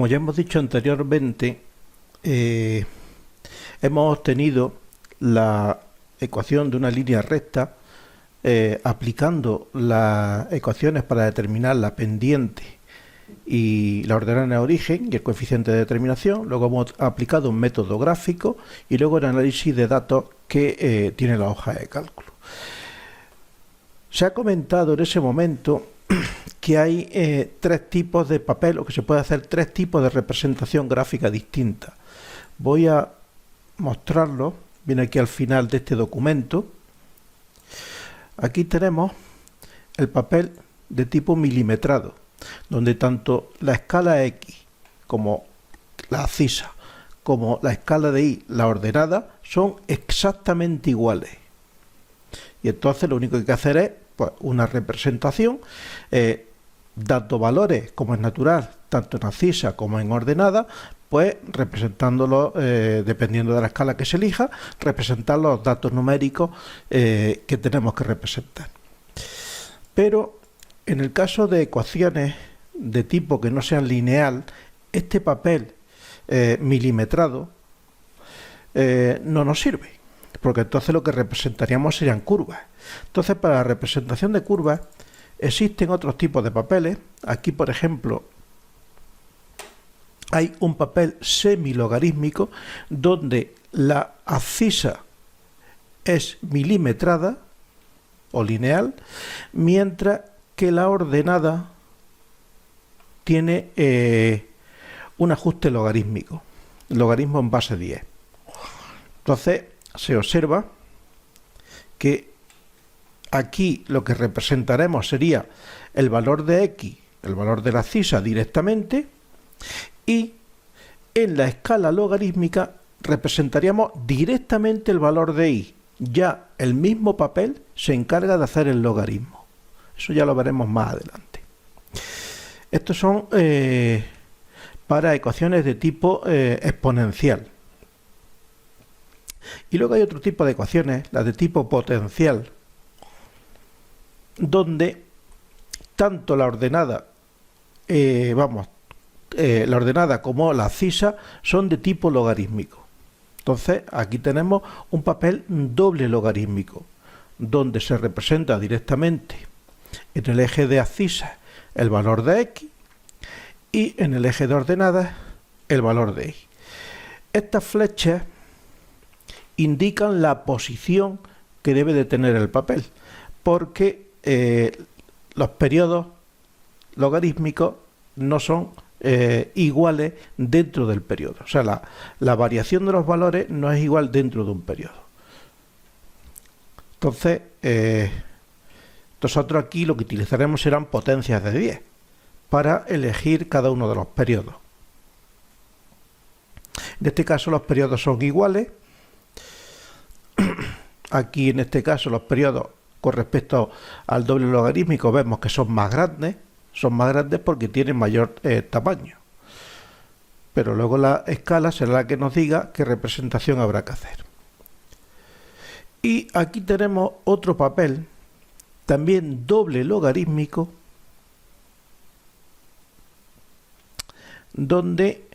Como ya hemos dicho anteriormente, hemos obtenido la ecuación de una línea recta aplicando las ecuaciones para determinar la pendiente y la ordenada de origen y el coeficiente de determinación. Luego hemos aplicado un método gráfico y luego el análisis de datos que tiene la hoja de cálculo. Se ha comentado en ese momento que hay tres tipos de papel, o que se puede hacer tres tipos de representación gráfica distinta. Voy a mostrarlo, viene aquí al final de este documento. Aquí tenemos el papel de tipo milimetrado, donde tanto la escala X como la abscisa, como la escala de Y, la ordenada, son exactamente iguales. Y entonces lo único que hay que hacer es una representación, dando valores como es natural, tanto en abscisa como en ordenada, pues representándolo, dependiendo de la escala que se elija, representar los datos numéricos que tenemos que representar. Pero en el caso de ecuaciones de tipo que no sean lineal, este papel milimetrado no nos sirve, porque entonces lo que representaríamos serían curvas. Entonces, para la representación de curvas existen otros tipos de papeles. Aquí, por ejemplo, hay un papel semilogarítmico donde la abscisa es milimetrada o lineal, mientras que la ordenada tiene un ajuste logarítmico, logaritmo en base 10. Entonces, se observa que aquí lo que representaremos sería el valor de X, el valor de la abscisa directamente, y en la escala logarítmica representaríamos directamente el valor de Y. Ya el mismo papel se encarga de hacer el logaritmo. Eso ya lo veremos más adelante. Estos son para ecuaciones de tipo exponencial. Y luego hay otro tipo de ecuaciones, las de tipo potencial, donde tanto la ordenada, la ordenada como la abscisa son de tipo logarítmico. Entonces aquí tenemos un papel doble logarítmico, donde se representa directamente en el eje de abscisa el valor de X y en el eje de ordenadas el valor de Y. Estas flechas indican la posición que debe de tener el papel, porque los periodos logarítmicos no son iguales dentro del periodo. O sea, la variación de los valores no es igual dentro de un periodo. Entonces, nosotros aquí lo que utilizaremos serán potencias de 10 para elegir cada uno de los periodos. En este caso los periodos son iguales. Aquí en este caso los periodos con respecto al doble logarítmico vemos que son más grandes porque tienen mayor tamaño. Pero luego la escala será la que nos diga qué representación habrá que hacer. Y aquí tenemos otro papel, también doble logarítmico, donde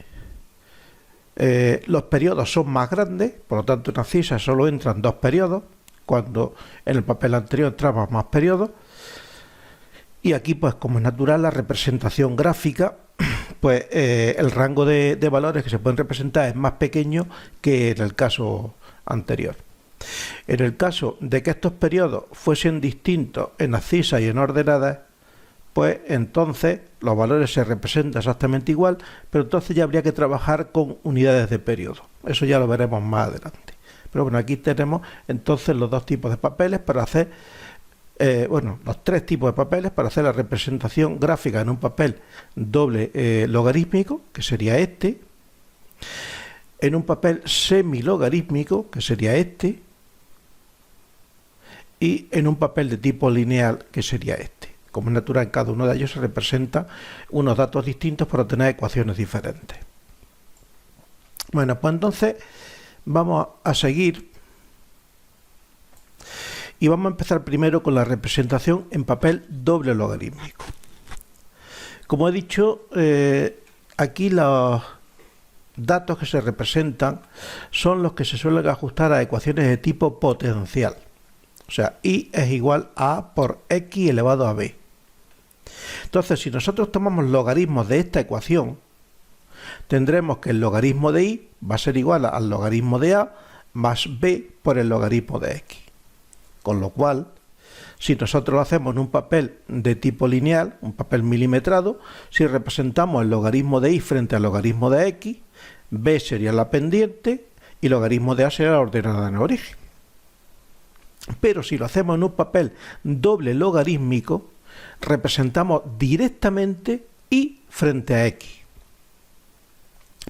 los periodos son más grandes, por lo tanto en abscisa solo entran 2 periodos, cuando en el papel anterior entraban más periodos. Y aquí, pues como es natural, la representación gráfica, pues el rango de valores que se pueden representar es más pequeño que en el caso anterior. En el caso de que estos periodos fuesen distintos en abscisa y en ordenadas, pues entonces los valores se representan exactamente igual, pero entonces ya habría que trabajar con unidades de periodo. Eso ya lo veremos más adelante. Pero bueno, aquí tenemos entonces los dos tipos de papeles para hacer, los tres tipos de papeles para hacer la representación gráfica en un papel doble logarítmico, que sería este, en un papel semilogarítmico, que sería este, y en un papel de tipo lineal, que sería este. Como es natural, en cada uno de ellos se representan unos datos distintos para obtener ecuaciones diferentes. Bueno, pues entonces vamos a seguir y vamos a empezar primero con la representación en papel doble logarítmico. Como he dicho, aquí los datos que se representan son los que se suelen ajustar a ecuaciones de tipo potencial. O sea, y es igual a A por X elevado a B. Entonces, si nosotros tomamos logaritmos de esta ecuación, tendremos que el logaritmo de y va a ser igual al logaritmo de a más b por el logaritmo de x. Con lo cual, si nosotros lo hacemos en un papel de tipo lineal, un papel milimetrado, si representamos el logaritmo de y frente al logaritmo de x, b sería la pendiente y logaritmo de a sería la ordenada en el origen. Pero si lo hacemos en un papel doble logarítmico, representamos directamente y frente a x,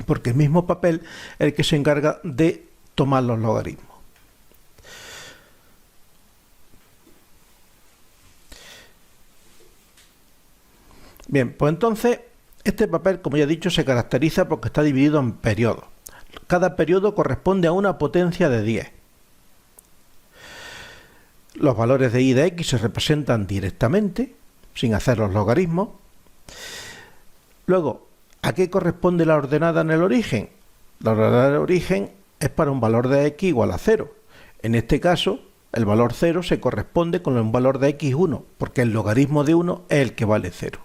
porque el mismo papel es el que se encarga de tomar los logaritmos. Bien, pues entonces este papel, como ya he dicho, se caracteriza porque está dividido en periodos. Cada periodo corresponde a una potencia de 10. Los valores de y de x se representan directamente, sin hacer los logaritmos. Luego, ¿a qué corresponde la ordenada en el origen? La ordenada en el origen es para un valor de x igual a 0. En este caso, el valor 0 se corresponde con un valor de x1, porque el logaritmo de 1 es el que vale 0.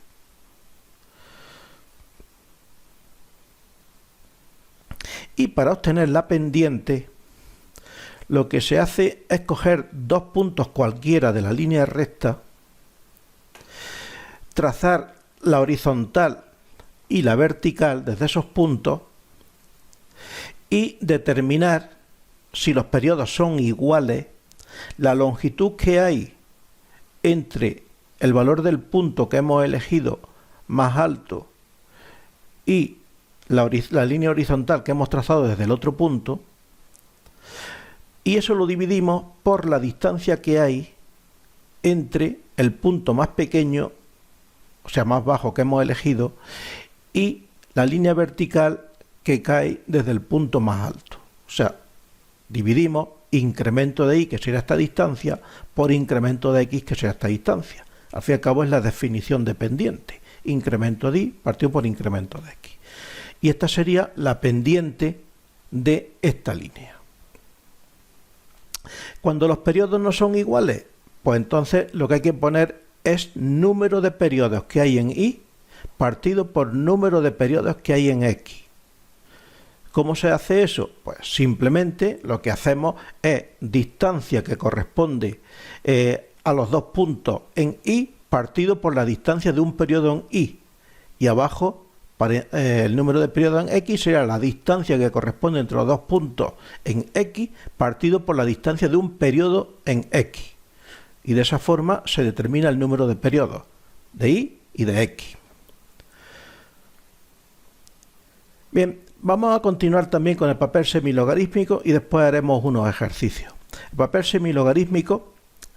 Y para obtener la pendiente, lo que se hace es coger dos puntos cualquiera de la línea recta, trazar la horizontal y la vertical desde esos puntos y determinar si los periodos son iguales, la longitud que hay entre el valor del punto que hemos elegido más alto y la línea horizontal que hemos trazado desde el otro punto, y eso lo dividimos por la distancia que hay entre el punto más pequeño, o sea, más bajo que hemos elegido, y la línea vertical que cae desde el punto más alto. O sea, dividimos incremento de y, que será esta distancia, por incremento de x, que será esta distancia. Al fin y al cabo es la definición de pendiente. Incremento de y partido por incremento de x. Y esta sería la pendiente de esta línea. Cuando los periodos no son iguales, pues entonces lo que hay que poner es número de periodos que hay en y partido por número de periodos que hay en x. ¿Cómo se hace eso? Pues simplemente lo que hacemos es distancia que corresponde a los dos puntos en y partido por la distancia de un periodo en y. Y abajo, el número de periodos en x será la distancia que corresponde entre los dos puntos en x partido por la distancia de un periodo en x. Y de esa forma se determina el número de periodos de y de x. Bien, vamos a continuar también con el papel semilogarítmico y después haremos unos ejercicios. El papel semilogarítmico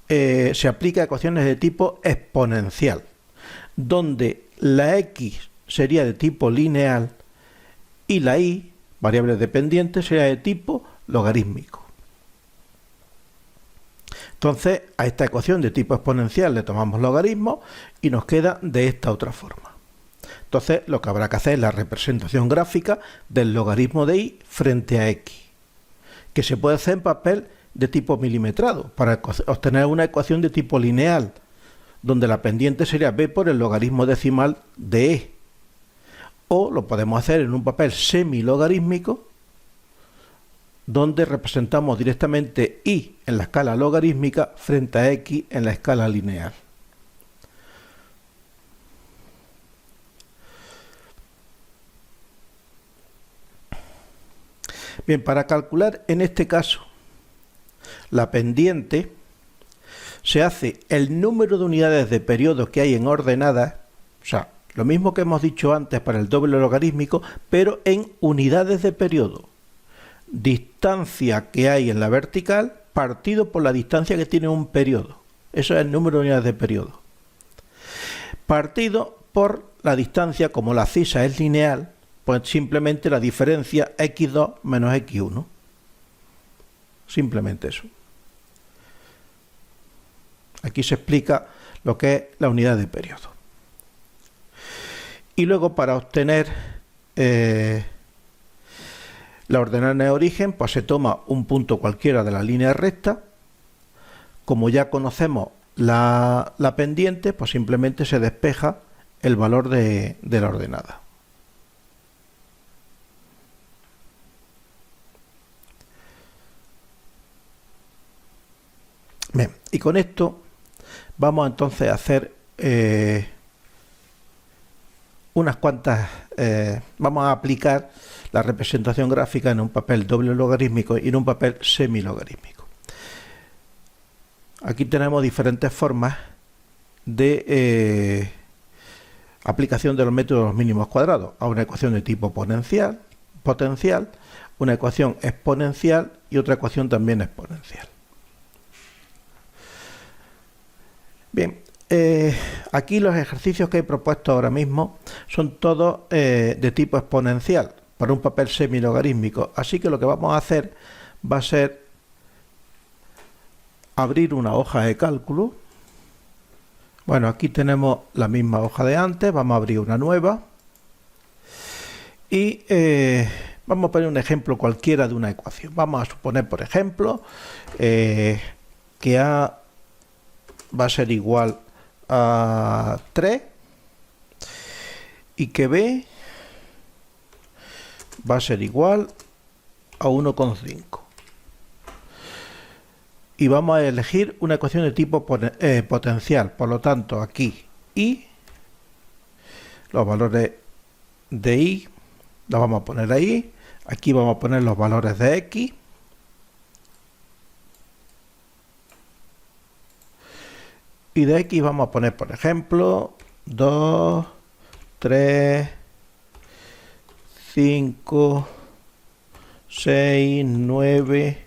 se aplica a ecuaciones de tipo exponencial, donde la x sería de tipo lineal y la y, variable dependiente, sería de tipo logarítmico. Entonces, a esta ecuación de tipo exponencial le tomamos logaritmo y nos queda de esta otra forma. Entonces, lo que habrá que hacer es la representación gráfica del logaritmo de y frente a x, que se puede hacer en papel de tipo milimetrado, para obtener una ecuación de tipo lineal, donde la pendiente sería b por el logaritmo decimal de e. O lo podemos hacer en un papel semilogarítmico, donde representamos directamente y en la escala logarítmica frente a x en la escala lineal. Bien, para calcular en este caso la pendiente, se hace el número de unidades de periodo que hay en ordenadas, o sea, lo mismo que hemos dicho antes para el doble logarítmico, pero en unidades de periodo. Distancia que hay en la vertical partido por la distancia que tiene un periodo. Eso es el número de unidades de periodo. Partido por la distancia, como la abscisa es lineal, pues simplemente la diferencia x2 menos x1. Simplemente eso. Aquí se explica lo que es la unidad de periodo. Y luego, para obtener la ordenada de origen, pues se toma un punto cualquiera de la línea recta. Como ya conocemos la pendiente, pues simplemente se despeja el valor de la ordenada. Bien, y con esto vamos entonces a hacer unas cuantas, vamos a aplicar la representación gráfica en un papel doble logarítmico y en un papel semilogarítmico. Aquí tenemos diferentes formas de aplicación de los métodos de los mínimos cuadrados a una ecuación de tipo potencial, una ecuación exponencial y otra ecuación también exponencial. Bien, aquí los ejercicios que he propuesto ahora mismo son todos de tipo exponencial para un papel semilogarítmico, así que lo que vamos a hacer va a ser abrir una hoja de cálculo. Bueno, aquí tenemos la misma hoja de antes, vamos a abrir una nueva y vamos a poner un ejemplo cualquiera de una ecuación. Vamos a suponer, por ejemplo, que A va a ser igual a 3 y que B va a ser igual a 1,5. Y vamos a elegir una ecuación de tipo potencial. Por lo tanto, aquí Y, los valores de Y los vamos a poner ahí. Aquí vamos a poner los valores de X. Y de X vamos a poner, por ejemplo, 2, 3, 5, 6, 9,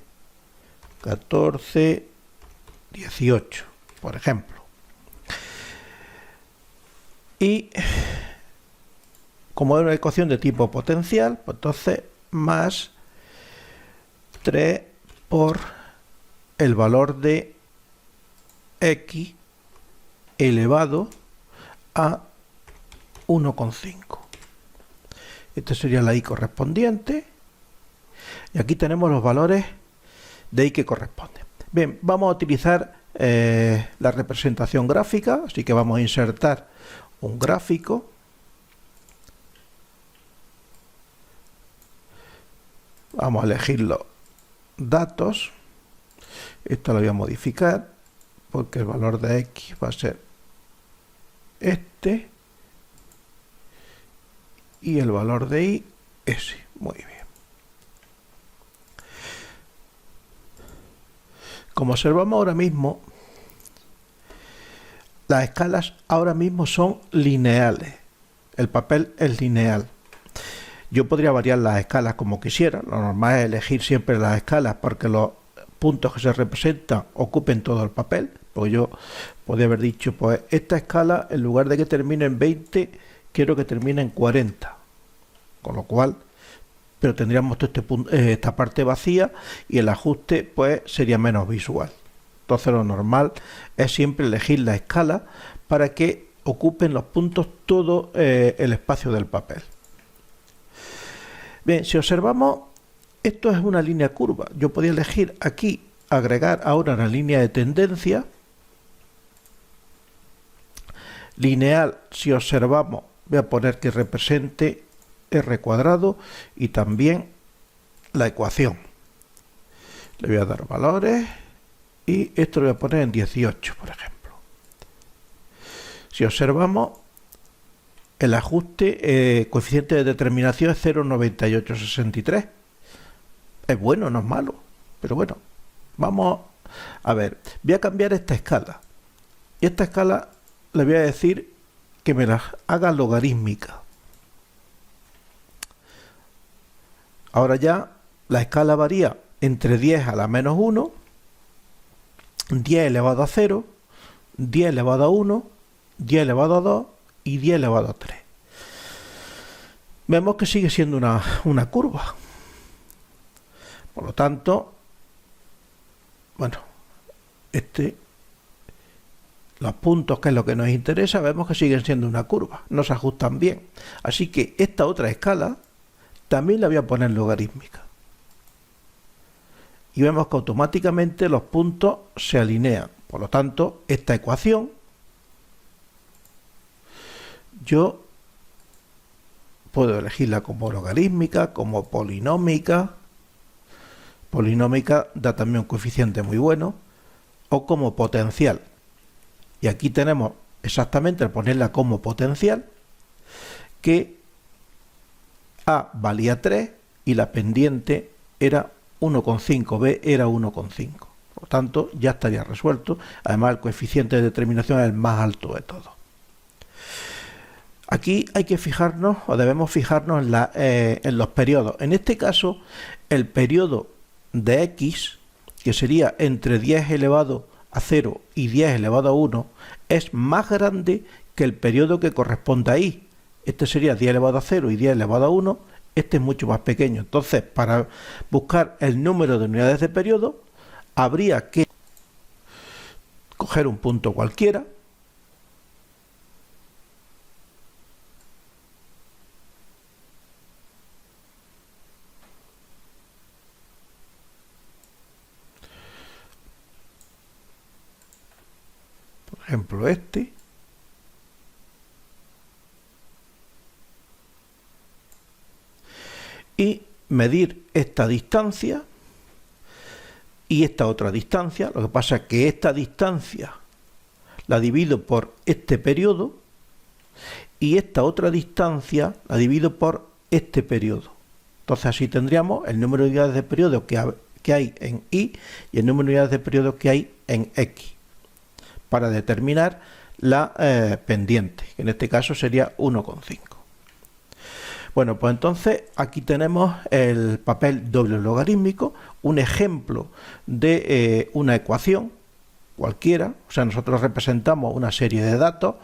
14, 18, por ejemplo. Y como es una ecuación de tipo potencial, pues entonces más 3 por el valor de X elevado a 1,5. Esta sería la Y correspondiente. Y aquí tenemos los valores de Y que corresponden. Bien, vamos a utilizar la representación gráfica, así que vamos a insertar un gráfico. Vamos a elegir los datos. Esto lo voy a modificar porque el valor de X va a ser este y el valor de Y ese. Muy bien. Como observamos ahora mismo, las escalas ahora mismo son lineales. El papel es lineal. Yo podría variar las escalas como quisiera. Lo normal es elegir siempre las escalas porque los puntos que se representan ocupen todo el papel. Pues yo podría haber dicho, pues esta escala, en lugar de que termine en 20, quiero que termine en 40. Con lo cual, pero tendríamos todo esta parte vacía y el ajuste pues sería menos visual. Entonces lo normal es siempre elegir la escala para que ocupen los puntos todo el espacio del papel. Bien, si observamos, esto es una línea curva. Yo podía elegir aquí, agregar ahora la línea de tendencia. Lineal, si observamos, voy a poner que represente R cuadrado y también la ecuación. Le voy a dar valores y esto lo voy a poner en 18, por ejemplo. Si observamos, el ajuste coeficiente de determinación es 0,9863. Es bueno, no es malo, pero bueno, vamos a ver. Voy a cambiar esta escala y esta escala le voy a decir que me la haga logarítmica. Ahora ya la escala varía entre 10 a la menos 1, 10 elevado a 0, 10 elevado a 1, 10 elevado a 2 y 10 elevado a 3. Vemos que sigue siendo una curva. Por lo tanto, bueno, los puntos, que es lo que nos interesa, vemos que siguen siendo una curva, no se ajustan bien. Así que esta otra escala también la voy a poner logarítmica. Y vemos que automáticamente los puntos se alinean. Por lo tanto, esta ecuación yo puedo elegirla como logarítmica, como polinómica. Polinómica da también un coeficiente muy bueno, o como potencial. Y aquí tenemos exactamente, al ponerla como potencial, que A valía 3 y la pendiente era 1,5, B era 1,5. Por lo tanto, ya estaría resuelto. Además, el coeficiente de determinación es el más alto de todos. Aquí hay que fijarnos, o debemos fijarnos en los periodos. En este caso, el periodo de x, que sería entre 10 elevado a 0 y 10 elevado a 1, es más grande que el periodo que corresponde a y. Este sería 10 elevado a 0 y 10 elevado a 1. Este es mucho más pequeño. Entonces, para buscar el número de unidades de periodo, habría que coger un punto cualquiera, por ejemplo este, y medir esta distancia y esta otra distancia. Lo que pasa es que esta distancia la divido por este periodo y esta otra distancia la divido por este periodo. Entonces así tendríamos el número de unidades de periodo que hay en y el número de unidades de periodo que hay en x, para determinar la pendiente, que en este caso sería 1,5. Bueno, pues entonces aquí tenemos el papel doble logarítmico, un ejemplo de una ecuación cualquiera. O sea, nosotros representamos una serie de datos,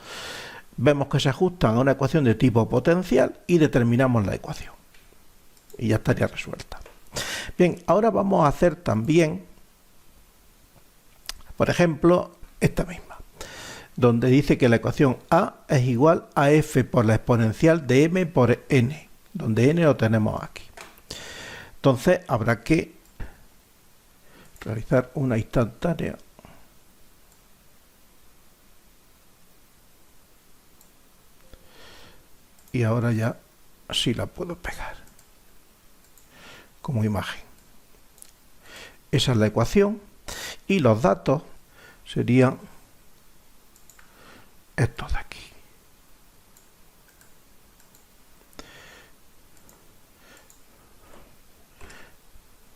vemos que se ajustan a una ecuación de tipo potencial y determinamos la ecuación. Y ya estaría resuelta. Bien, ahora vamos a hacer también, por ejemplo, esta misma, donde dice que la ecuación A es igual a f por la exponencial de m por n, donde n lo tenemos aquí. Entonces habrá que realizar una instantánea y ahora ya sí la puedo pegar como imagen. Esa es la ecuación y los datos serían estos de aquí.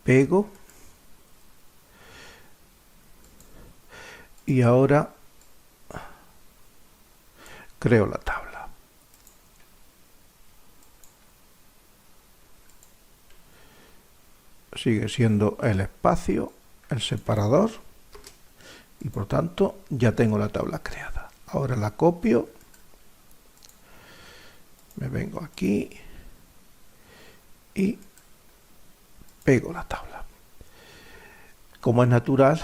Pego y ahora creo la tabla. Sigue siendo el espacio, el separador, y por tanto ya tengo la tabla creada. Ahora la copio, me vengo aquí y pego la tabla. Como es natural,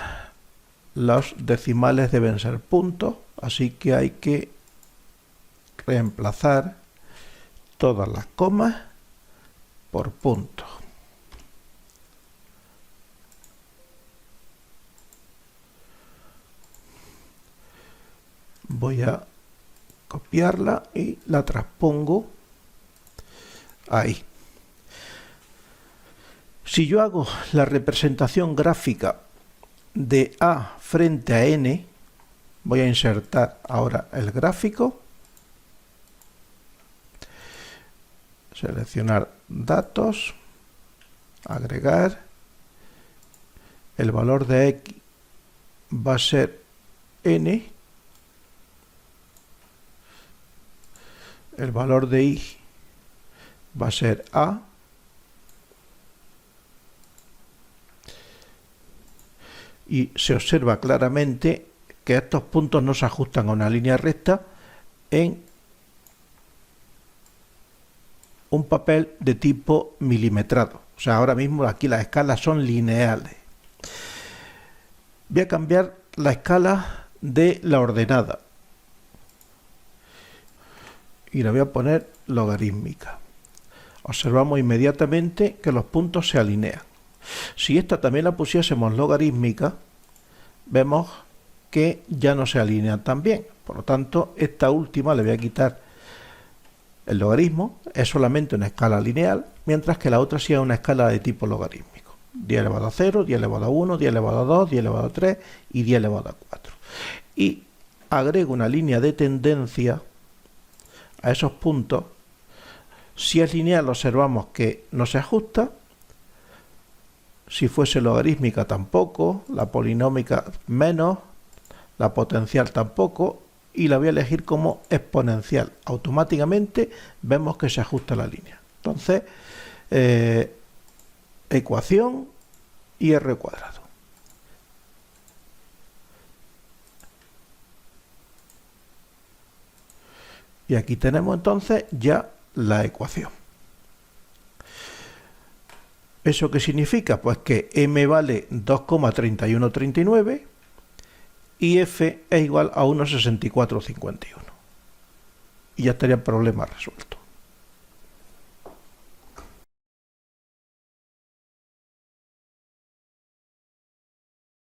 los decimales deben ser puntos, así que hay que reemplazar todas las comas por puntos. Voy a copiarla y la transpongo ahí. Si yo hago la representación gráfica de A frente a N, voy a insertar ahora el gráfico, seleccionar datos, agregar, el valor de X va a ser N, el valor de Y va a ser A, y se observa claramente que estos puntos no se ajustan a una línea recta en un papel de tipo milimetrado. O sea, ahora mismo aquí las escalas son lineales. Voy a cambiar la escala de la ordenada. Y le voy a poner logarítmica. Observamos inmediatamente que los puntos se alinean. Si esta también la pusiésemos logarítmica, vemos que ya no se alinean tan bien. Por lo tanto, esta última le voy a quitar el logaritmo, es solamente una escala lineal, mientras que la otra sí es una escala de tipo logarítmico. 10 elevado a 0, 10 elevado a 1, 10 elevado a 2, 10 elevado a 3 y 10 elevado a 4. Y agrego una línea de tendencia a esos puntos. Si es lineal observamos que no se ajusta, si fuese logarítmica tampoco, la polinómica menos, la potencial tampoco, y la voy a elegir como exponencial. Automáticamente vemos que se ajusta la línea. Entonces, ecuación y r cuadrado. Y aquí tenemos entonces ya la ecuación. ¿Eso qué significa? Pues que m vale 2,3139 y f es igual a 1,6451. Y ya estaría el problema resuelto.